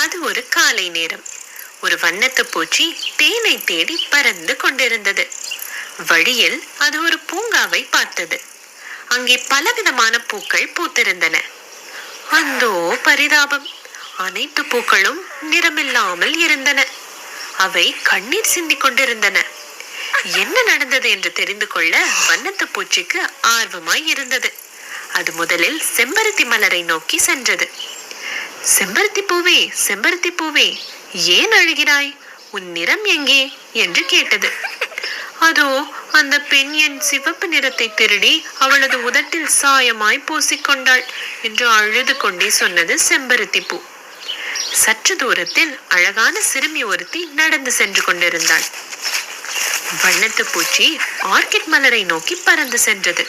அது ஒரு காலை நேரம். ஒரு வண்ணத்து பூச்சி தேனை தேடி பறந்து கொண்டிருந்தது. வழியில் அது ஒரு பூங்காவை பார்த்தது. அங்கே பலவிதமான பூக்கள் பூத்திருந்தன. அந்தோ பரிதாபம்! அனைத்து பூக்களும் நிறமில்லாமல் இருந்தன. அவை கண்ணீர் சிந்திக் கொண்டிருந்தன. என்ன நடந்தது என்று தெரிந்து கொள்ள வண்ணத்து பூச்சிக்கு ஆர்வமாய் இருந்தது. அது முதலில் செம்பருத்தி மலரை நோக்கி சென்றது. செம்பருத்தி பூவே, செம்பருத்தி பூவே, ஏன் அழுகிறாய்? உன் நிறம் எங்கே என்று கேட்டது. அதோ அந்த பெண் என் சிவப்பு நிறத்தை திருடி அவளது உதட்டில் சாயமாய் பூசிக்கொண்டாள் என்று அழுது கொண்டே சொன்னது செம்பருத்தி பூ. சற்று தூரத்தில் அழகான சிறுமி ஒருத்தி நடந்து சென்று கொண்டிருந்தாள். வண்ணத்து பூச்சி ஆர்கிட் மலரை நோக்கி பறந்து சென்றது.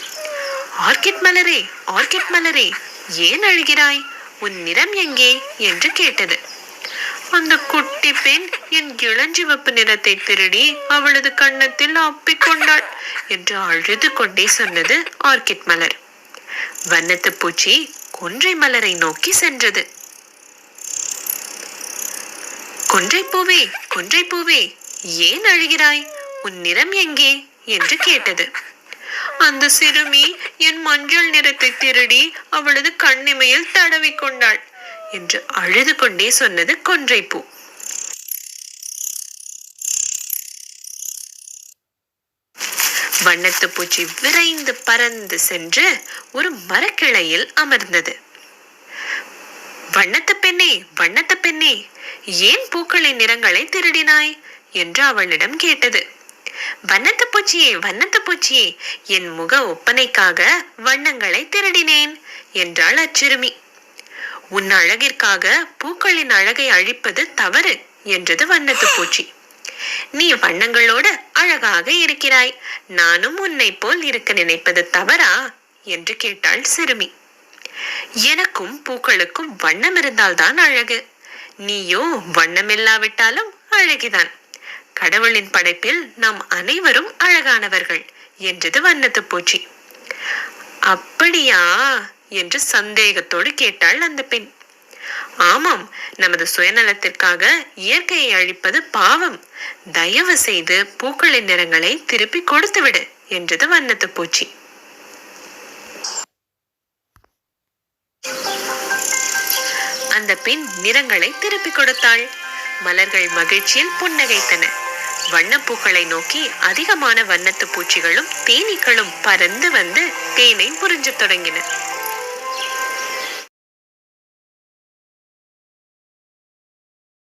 ஆர்கிட் மலரே, ஆர்கிட் மலரே, ஏன் அழுகிறாய்? உன் நிறம் எங்கே என்று கேட்டது. அந்த குட்டி பெண் என் இளஞ்சிவப்பு நிறத்தை திருடி அவளது கன்னத்தில் அப்பிக்கொண்டாள் என்று அழுது கொண்டே சொன்னது ஆர்கிட் மலர். வண்ணத்து பூச்சி கொன்றை மலரை நோக்கி சென்றது. கொன்றை பூவே, கொன்றை பூவே, ஏன் அழுகிறாய்? உன் நிறம் எங்கே என்று கேட்டது. அந்த சிறுமி என் மஞ்சள் நிறத்தை திருடி அவளது கண்ணிமையில் தடவி கொண்டாள் என்று அழுது கொண்டே சொன்னது கொன்றை பூ. வண்ணத்து பூச்சி விரைந்து பறந்து சென்று ஒரு மரக்கிளையில் அமர்ந்தது. வண்ணத்து பெண்ணே, வண்ணத்து பெண்ணே, ஏன் பூக்களின் நிறங்களை திருடினாய் என்று அவளிடம் கேட்டது. வண்ணத்து பூச்சியே, வண்ணத்து பூச்சியே, என் முக ஒப்பனைக்காக வண்ணங்களை திருடினேன் என்றாள் அச்சிறுமி. உன் அழகிற்காக பூக்களின் அழகை அழிப்பது தவறு என்றது வண்ணத்து பூச்சி. நீ வண்ணங்களோடு அழகாக இருக்கிறாய், நானும் உன்னை போல் இருக்க நினைப்பது தவறா என்று கேட்டாள் சிறுமி. எனக்கும் பூக்களுக்கும் வண்ணம் இருந்தால்தான் அழகு, நீயோ வண்ணமில்லாவிட்டாலும் அழகிதான். கடவுளின் படைப்பில் நாம் அனைவரும் அழகானவர்கள் என்றது வண்ணத்து பூச்சி. அப்படியா என்று சந்தேகத்தோடு கேட்டாள் அந்த பெண். ஆமாம், நமது சுயநலத்திற்காக இயற்கையை அழிப்பது பாவம். தயவு செய்து பூக்களின் நிறங்களை திருப்பி கொடுத்துவிடு என்றது வண்ணத்து பூச்சி. அந்த பெண் நிறங்களை திருப்பி கொடுத்தாள். மலர்கள் மகிழ்ச்சியில் புன்னகைத்தன. வண்ணப்பூக்களை நோக்கி அதிகமான வண்ணத்து பூச்சிகளும் தேனீக்களும் பறந்து வந்து தேனை புரிஞ்ச தொடங்கின.